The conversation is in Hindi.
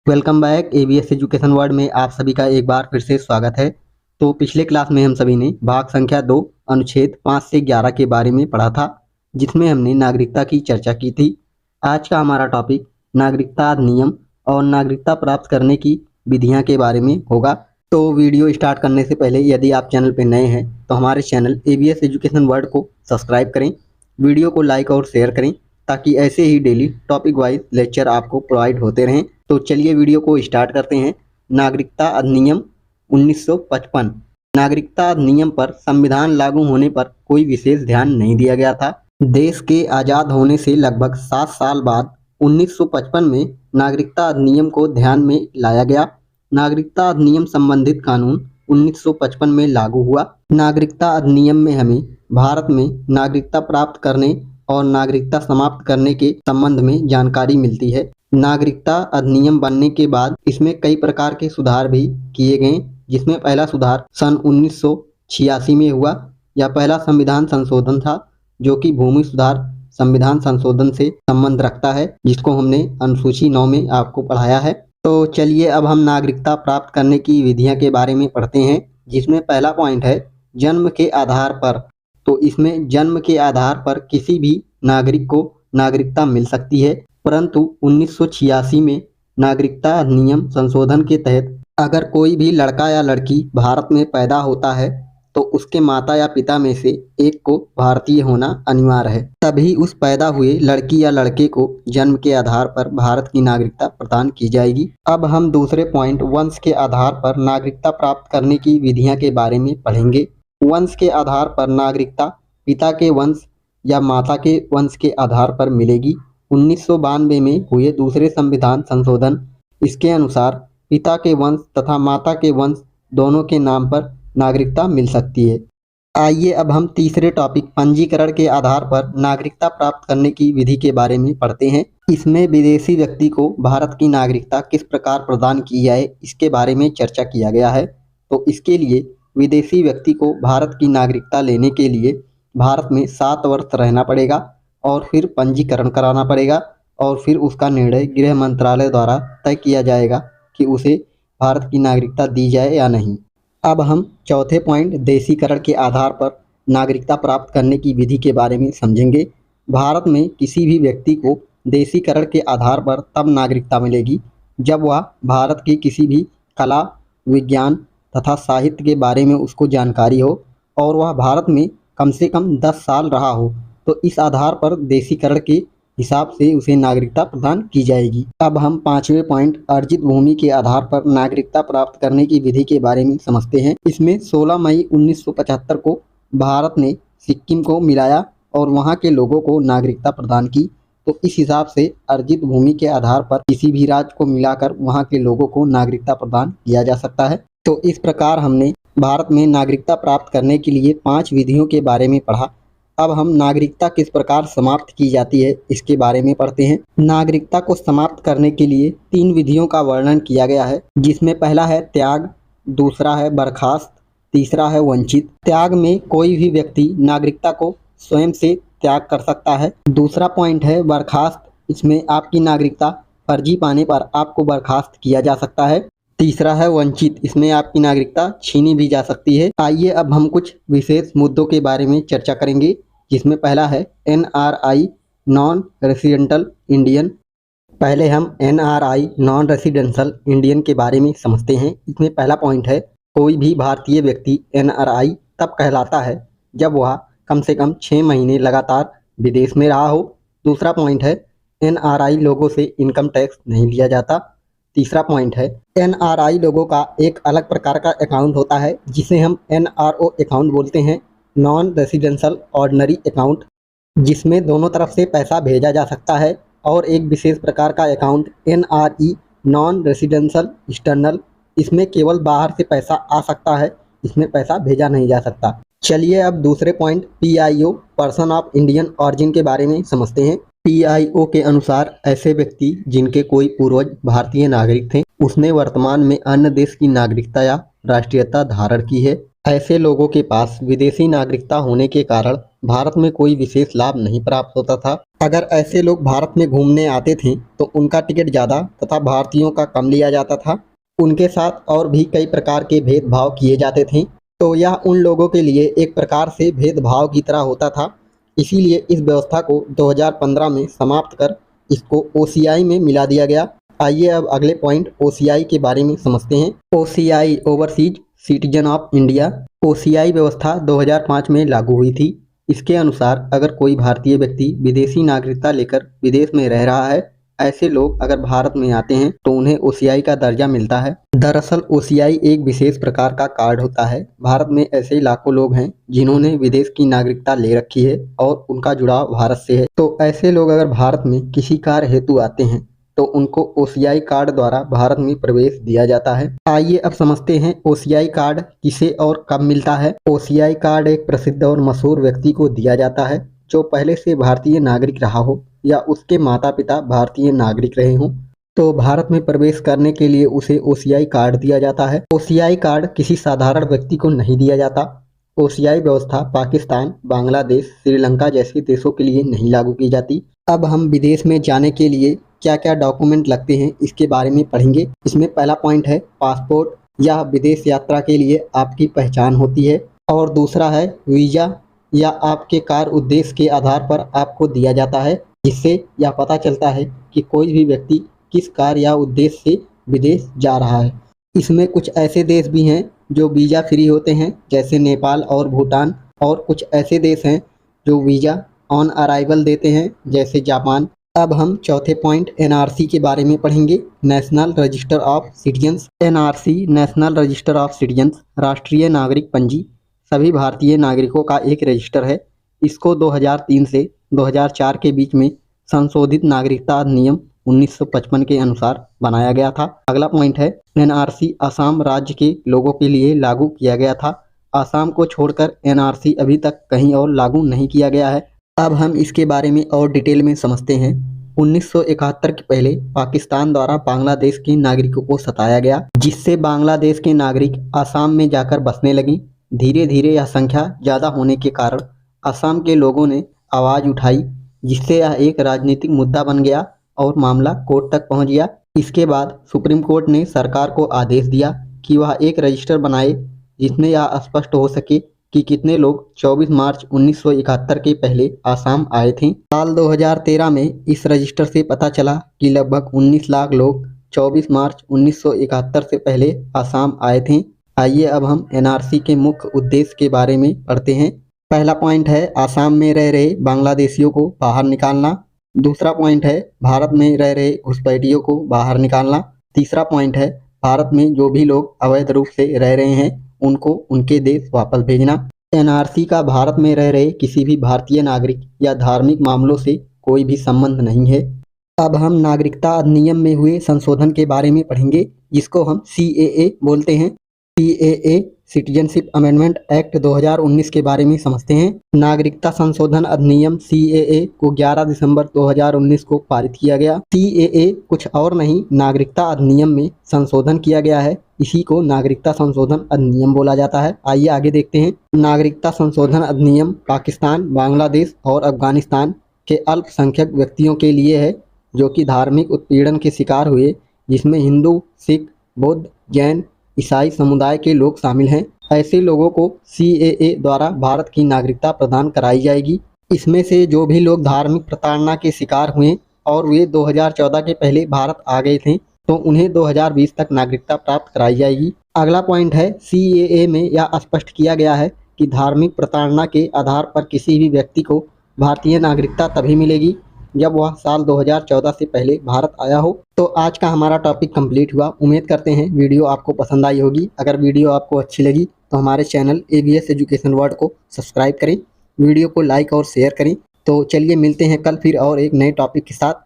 Welcome back ABS education world में आप सभी का एक बार फिर से स्वागत है। तो पिछले क्लास में हम सभी ने भाग संख्या 2 अनुच्छेद 5 से 11 के बारे में पढ़ा था, जिसमें हमने नागरिकता की चर्चा की थी। आज का हमारा टॉपिक नागरिकता अधिनियम और नागरिकता प्राप्त करने की विधियां के बारे में होगा। तो वीडियो स्टार्ट करने से पहले यदि आप चैनल पर नए हैं तो हमारे चैनल एबीएस एजुकेशन वर्ल्ड को सब्सक्राइब करें, वीडियो को लाइक और शेयर करें ताकि ऐसे ही डेली टॉपिक वाइज लेक्चर आपको प्रोवाइड होते रहें। तो चलिए वीडियो को स्टार्ट करते हैं। नागरिकता अधिनियम 1955। नागरिकता अधिनियम पर संविधान लागू होने पर कोई विशेष ध्यान नहीं दिया गया था। देश के आज़ाद होने से लगभग 7 साल बाद 1955 में नागरिकता अधिनियम को ध्यान में लाया गया। नागरिकता अधिनियम संबंधित कानून 1955 में लागू हुआ। नागरिकता अधिनियम में हमें भारत में नागरिकता प्राप्त करने और नागरिकता समाप्त करने के संबंध में जानकारी मिलती है। नागरिकता अधिनियम बनने के बाद इसमें कई प्रकार के सुधार भी किए गए, जिसमें पहला सुधार सन 1986 में हुआ। यह पहला संविधान संशोधन था जो कि भूमि सुधार संविधान संशोधन से संबंध रखता है, जिसको हमने अनुसूची 9 में आपको पढ़ाया है। तो चलिए अब हम नागरिकता प्राप्त करने की विधियां के बारे में पढ़ते हैं, जिसमें पहला पॉइंट है जन्म के आधार पर। तो इसमें जन्म के आधार पर किसी भी नागरिक को नागरिकता मिल सकती है, परंतु 1986 में नागरिकता अधिनियम संशोधन के तहत अगर कोई भी लड़का या लड़की भारत में पैदा होता है तो उसके माता या पिता में से एक को भारतीय होना अनिवार्य है, तभी उस पैदा हुए लड़की या लड़के को जन्म के आधार पर भारत की नागरिकता प्रदान की जाएगी। अब हम दूसरे पॉइंट वंश के आधार पर नागरिकता प्राप्त करने की विधियां के बारे में पढ़ेंगे। वंश के आधार पर नागरिकता पिता के वंश या माता के वंश के आधार पर मिलेगी। 1992 में हुए दूसरे संविधान संशोधन, इसके अनुसार पिता के वंश तथा माता के वंश दोनों के नाम पर नागरिकता मिल सकती है। आइए अब हम तीसरे टॉपिक पंजीकरण के आधार पर नागरिकता प्राप्त करने की विधि के बारे में पढ़ते हैं। इसमें विदेशी व्यक्ति को भारत की नागरिकता किस प्रकार प्रदान की जाए इसके बारे में चर्चा किया गया है। तो इसके लिए विदेशी व्यक्ति को भारत की नागरिकता लेने के लिए भारत में 7 वर्ष रहना पड़ेगा और फिर पंजीकरण कराना पड़ेगा और फिर उसका निर्णय गृह मंत्रालय द्वारा तय किया जाएगा कि उसे भारत की नागरिकता दी जाए या नहीं। अब हम चौथे पॉइंट देशीकरण के आधार पर नागरिकता प्राप्त करने की विधि के बारे में समझेंगे। भारत में किसी भी व्यक्ति को देशीकरण के आधार पर तब नागरिकता मिलेगी जब वह भारत की किसी भी कला, विज्ञान तथा साहित्य के बारे में उसको जानकारी हो और वह भारत में कम से कम 10 साल रहा हो। तो इस आधार पर देशीकरण के हिसाब से उसे नागरिकता प्रदान की जाएगी। अब हम पांचवें पॉइंट अर्जित भूमि के आधार पर नागरिकता प्राप्त करने की विधि के बारे में समझते हैं। इसमें 16 मई 1975 को भारत ने सिक्किम को मिलाया और वहां के लोगों को नागरिकता प्रदान की। तो इस हिसाब से अर्जित भूमि के आधार पर किसी भी राज्य को मिलाकर वहां के लोगों को नागरिकता प्रदान किया जा सकता है। तो इस प्रकार हमने भारत में नागरिकता प्राप्त करने के लिए 5 विधियों के बारे में पढ़ा। अब हम नागरिकता किस प्रकार समाप्त की जाती है इसके बारे में पढ़ते हैं। नागरिकता को समाप्त करने के लिए 3 विधियों का वर्णन किया गया है, जिसमें पहला है त्याग, दूसरा है बर्खास्त, तीसरा है वंचित। त्याग में कोई भी व्यक्ति नागरिकता को स्वयं से त्याग कर सकता है। दूसरा पॉइंट है बर्खास्त, इसमें आपकी नागरिकता फर्जी पाने पर आपको बर्खास्त किया जा सकता है। तीसरा है वंचित, इसमें आपकी नागरिकता छीनी भी जा सकती है। आइए अब हम कुछ विशेष मुद्दों के बारे में चर्चा करेंगे, जिसमें पहला है NRI नॉन रेसिडेंटल इंडियन। पहले हम NRI नॉन रेसिडेंशियल इंडियन के बारे में समझते हैं। इसमें पहला पॉइंट है कोई भी भारतीय व्यक्ति NRI तब कहलाता है जब वह कम से कम 6 महीने लगातार विदेश में रहा हो। दूसरा पॉइंट है NRI लोगों से इनकम टैक्स नहीं लिया जाता। तीसरा पॉइंट है NRI लोगों का एक अलग प्रकार का अकाउंट होता है जिसे हम NRO अकाउंट बोलते हैं, नॉन रेसिडेंशियल ऑर्डिनरी अकाउंट, जिसमें दोनों तरफ से पैसा भेजा जा सकता है। और एक विशेष प्रकार का account NRE non residential external, इसमें केवल बाहर से पैसा आ सकता है, इसमें पैसा भेजा नहीं जा सकता। चलिए अब दूसरे point PIO person of Indian origin के बारे में समझते हैं। PIO के अनुसार ऐसे व्यक्ति जिनके कोई पूर्वज भारतीय नागरिक थे, उसने वर्तमान में अन्य देश की नागरिकता या राष्ट्रीयता धारण की है। ऐसे लोगों के पास विदेशी नागरिकता होने के कारण भारत में कोई विशेष लाभ नहीं प्राप्त होता था। अगर ऐसे लोग भारत में घूमने आते थे तो उनका टिकट ज़्यादा तथा भारतीयों का कम लिया जाता था। उनके साथ और भी कई प्रकार के भेदभाव किए जाते थे। तो यह उन लोगों के लिए एक प्रकार से भेदभाव की तरह होता था। इसीलिए इस व्यवस्था को 2015 में समाप्त कर इसको ओसीआई में मिला दिया गया। आइए अब अगले पॉइंट ओसीआई के बारे में समझते हैं। OCI overseas citizen of India. OCI व्यवस्था 2005 में लागू हुई थी। इसके अनुसार अगर कोई भारतीय व्यक्ति विदेशी नागरिकता लेकर विदेश में रह रहा है, ऐसे लोग अगर भारत में आते हैं तो उन्हें ओसीआई का दर्जा मिलता है। दरअसल ओसीआई एक विशेष प्रकार का कार्ड होता है। भारत में ऐसे लाखों लोग हैं जिन्होंने विदेश की नागरिकता ले रखी है और उनका जुड़ाव भारत से है। तो ऐसे लोग अगर भारत में किसी कार्य हेतु आते हैं तो उनको ओसीआई कार्ड द्वारा भारत में प्रवेश दिया जाता है। आइए अब समझते हैं ओसीआई कार्ड किसे और कब मिलता है। ओसीआई कार्ड एक प्रसिद्ध और मशहूर व्यक्ति को दिया जाता है जो पहले से भारतीय नागरिक रहा हो या उसके माता पिता भारतीय नागरिक रहे हों। तो भारत में प्रवेश करने के लिए उसे ओसीआई कार्ड दिया जाता है। ओसीआई कार्ड किसी साधारण व्यक्ति को नहीं दिया जाता। ओसीआई व्यवस्था पाकिस्तान, बांग्लादेश, श्रीलंका जैसे देशों के लिए नहीं लागू की जाती। अब हम विदेश में जाने के लिए क्या क्या डॉक्यूमेंट लगते हैं इसके बारे में पढ़ेंगे। इसमें पहला पॉइंट है पासपोर्ट। यह विदेश यात्रा के लिए आपकी पहचान होती है। और दूसरा है वीज़ा, या आपके कार्य उद्देश्य के आधार पर आपको दिया जाता है, जिससे यह पता चलता है कि कोई भी व्यक्ति किस कार्य या उद्देश्य से विदेश जा रहा है। इसमें कुछ ऐसे देश भी हैं जो वीज़ा फ्री होते हैं, जैसे नेपाल और भूटान, और कुछ ऐसे देश हैं जो वीज़ा ऑन अराइवल देते हैं, जैसे जापान। अब हम चौथे पॉइंट एनआरसी के बारे में पढ़ेंगे। National register of citizens. NRC national register of citizens राष्ट्रीय नागरिक पंजी सभी भारतीय नागरिकों का एक रजिस्टर है। इसको 2003 से 2004 के बीच में संशोधित नागरिकता अधिनियम 1955 के अनुसार बनाया गया था। अगला पॉइंट है एनआरसी असम राज्य के लोगों के लिए लागू किया गया था। असम को छोड़कर एनआरसी अभी तक कहीं और लागू नहीं किया गया है। अब हम इसके बारे में और डिटेल में समझते हैं। 1971 के पहले पाकिस्तान द्वारा बांग्लादेश के नागरिकों को सताया गया, जिससे बांग्लादेश के नागरिक असम में जाकर बसने लगे। धीरे धीरे यह संख्या ज़्यादा होने के कारण असम के लोगों ने आवाज़ उठाई, जिससे यह एक राजनीतिक मुद्दा बन गया और मामला कोर्ट तक पहुंच गया। इसके बाद सुप्रीम कोर्ट ने सरकार को आदेश दिया कि वह एक रजिस्टर बनाए जिसमें यह स्पष्ट हो सके कि कितने लोग 24 मार्च 1971 के पहले आसाम आए थे। साल 2013 में इस रजिस्टर से पता चला कि लगभग 19 लाख लोग 24 मार्च 1971 से पहले आसाम आए थे। आइए अब हम एनआरसी के मुख्य उद्देश्य के बारे में पढ़ते हैं। पहला पॉइंट है आसाम में रह रहे बांग्लादेशियों को बाहर निकालना। दूसरा पॉइंट है भारत में रह रहे घुसपैठियों को बाहर निकालना। तीसरा पॉइंट है भारत में जो भी लोग अवैध रूप से रह रहे हैं उनको उनके देश वापस भेजना। एनआरसी का भारत में रह रहे किसी भी भारतीय नागरिक या धार्मिक मामलों से कोई भी संबंध नहीं है। अब हम नागरिकता अधिनियम में हुए संशोधन के बारे में पढ़ेंगे, जिसको हम सीएए बोलते हैं। सीएए सिटीजनशिप अमेंडमेंट एक्ट 2019 के बारे में समझते हैं। नागरिकता संशोधन अधिनियम सीएए को 11 दिसंबर 2019 को पारित किया गया। सीएए कुछ और नहीं, नागरिकता अधिनियम में संशोधन किया गया है। इसी को नागरिकता संशोधन अधिनियम बोला जाता है। आइए आगे देखते हैं। नागरिकता संशोधन अधिनियम पाकिस्तान, बांग्लादेश और अफगानिस्तान के अल्पसंख्यक व्यक्तियों के लिए है जो कि धार्मिक उत्पीड़न के शिकार हुए, जिसमें हिंदू, सिख, बौद्ध, जैन, ईसाई समुदाय के लोग शामिल हैं। ऐसे लोगों को सीएए द्वारा भारत की नागरिकता प्रदान कराई जाएगी। इसमें से जो भी लोग धार्मिक प्रताड़ना के शिकार हुए और वे 2014 के पहले भारत आ गए थे तो उन्हें 2020 तक नागरिकता प्राप्त कराई जाएगी। अगला पॉइंट है सीएए में यह स्पष्ट किया गया है कि धार्मिक प्रताड़ना के आधार पर किसी भी व्यक्ति को भारतीय नागरिकता तभी मिलेगी जब वह साल 2014 से पहले भारत आया हो। तो आज का हमारा टॉपिक कंप्लीट हुआ। उम्मीद करते हैं वीडियो आपको पसंद आई होगी। अगर वीडियो आपको अच्छी लगी तो हमारे चैनल एबीएस एजुकेशन वर्ल्ड को सब्सक्राइब करें, वीडियो को लाइक और शेयर करें। तो चलिए मिलते हैं कल फिर और एक नए टॉपिक के साथ।